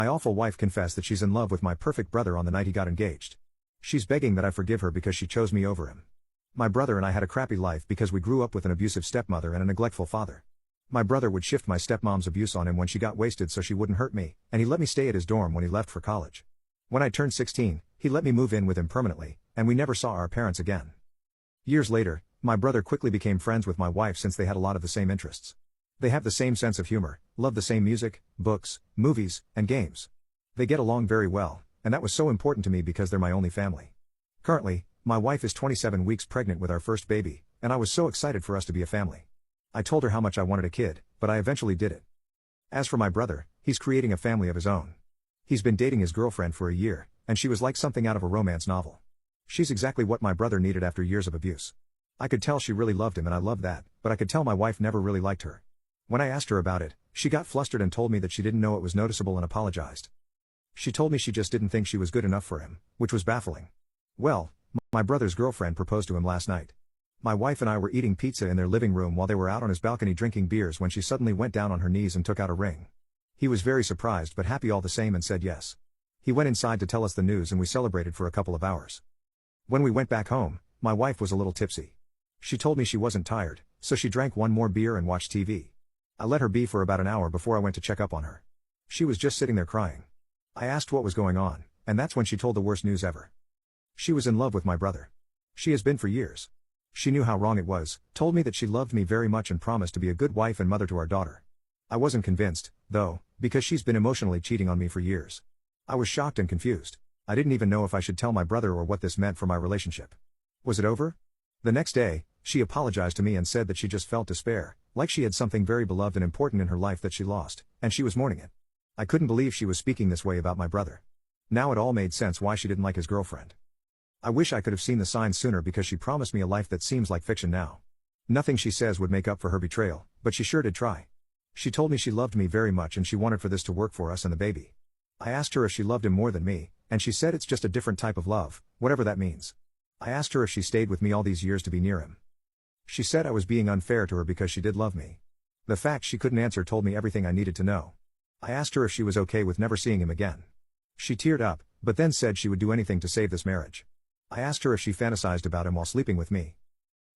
My awful wife confessed that she's in love with my perfect brother on the night he got engaged. She's begging that I forgive her because she chose me over him. My brother and I had a crappy life because we grew up with an abusive stepmother and a neglectful father. My brother would shift my stepmom's abuse on him when she got wasted so she wouldn't hurt me, and he let me stay at his dorm when he left for college. When I turned 16, he let me move in with him permanently, and we never saw our parents again. Years later, my brother quickly became friends with my wife since they had a lot of the same interests. They have the same sense of humor, love the same music, books, movies, and games. They get along very well, and that was so important to me because they're my only family. Currently, my wife is 27 weeks pregnant with our first baby, and I was so excited for us to be a family. I told her how much I wanted a kid, but I eventually did it. As for my brother, he's creating a family of his own. He's been dating his girlfriend for a year, and she was like something out of a romance novel. She's exactly what my brother needed after years of abuse. I could tell she really loved him and I loved that, but I could tell my wife never really liked her. When I asked her about it, she got flustered and told me that she didn't know it was noticeable and apologized. She told me she just didn't think she was good enough for him, which was baffling. Well, my brother's girlfriend proposed to him last night. My wife and I were eating pizza in their living room while they were out on his balcony drinking beers when she suddenly went down on her knees and took out a ring. He was very surprised but happy all the same and said yes. He went inside to tell us the news and we celebrated for a couple of hours. When we went back home, my wife was a little tipsy. She told me she wasn't tired, so she drank one more beer and watched TV. I let her be for about an hour before I went to check up on her. She was just sitting there crying. I asked what was going on, and that's when she told the worst news ever. She was in love with my brother. She has been for years. She knew how wrong it was, told me that she loved me very much and promised to be a good wife and mother to our daughter. I wasn't convinced, though, because she's been emotionally cheating on me for years. I was shocked and confused. I didn't even know if I should tell my brother or what this meant for my relationship. Was it over? The next day, she apologized to me and said that she just felt despair, like she had something very beloved and important in her life that she lost, and she was mourning it. I couldn't believe she was speaking this way about my brother. Now it all made sense why she didn't like his girlfriend. I wish I could have seen the signs sooner because she promised me a life that seems like fiction now. Nothing she says would make up for her betrayal, but she sure did try. She told me she loved me very much and she wanted for this to work for us and the baby. I asked her if she loved him more than me, and she said it's just a different type of love, whatever that means. I asked her if she stayed with me all these years to be near him. She said I was being unfair to her because she did love me. The fact she couldn't answer told me everything I needed to know. I asked her if she was okay with never seeing him again. She teared up, but then said she would do anything to save this marriage. I asked her if she fantasized about him while sleeping with me.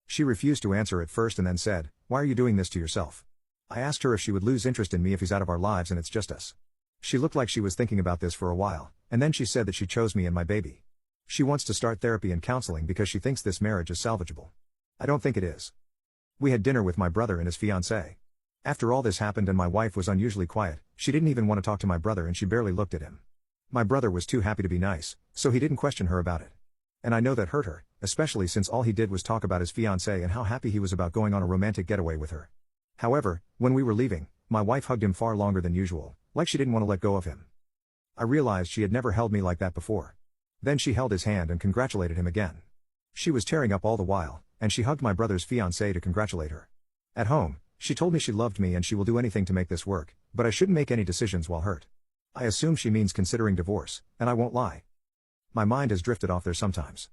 She refused to answer at first and then said, "Why are you doing this to yourself?" I asked her if she would lose interest in me if he's out of our lives and it's just us. She looked like she was thinking about this for a while, and then she said that she chose me and my baby. She wants to start therapy and counseling because she thinks this marriage is salvageable. I don't think it is. We had dinner with my brother and his fiancée. After all this happened and my wife was unusually quiet, she didn't even want to talk to my brother and she barely looked at him. My brother was too happy to be nice, so he didn't question her about it. And I know that hurt her, especially since all he did was talk about his fiancée and how happy he was about going on a romantic getaway with her. However, when we were leaving, my wife hugged him far longer than usual, like she didn't want to let go of him. I realized she had never held me like that before. Then she held his hand and congratulated him again. She was tearing up all the while, and she hugged my brother's fiancée to congratulate her. At home, she told me she loved me and she will do anything to make this work, but I shouldn't make any decisions while hurt. I assume she means considering divorce, and I won't lie. My mind has drifted off there sometimes.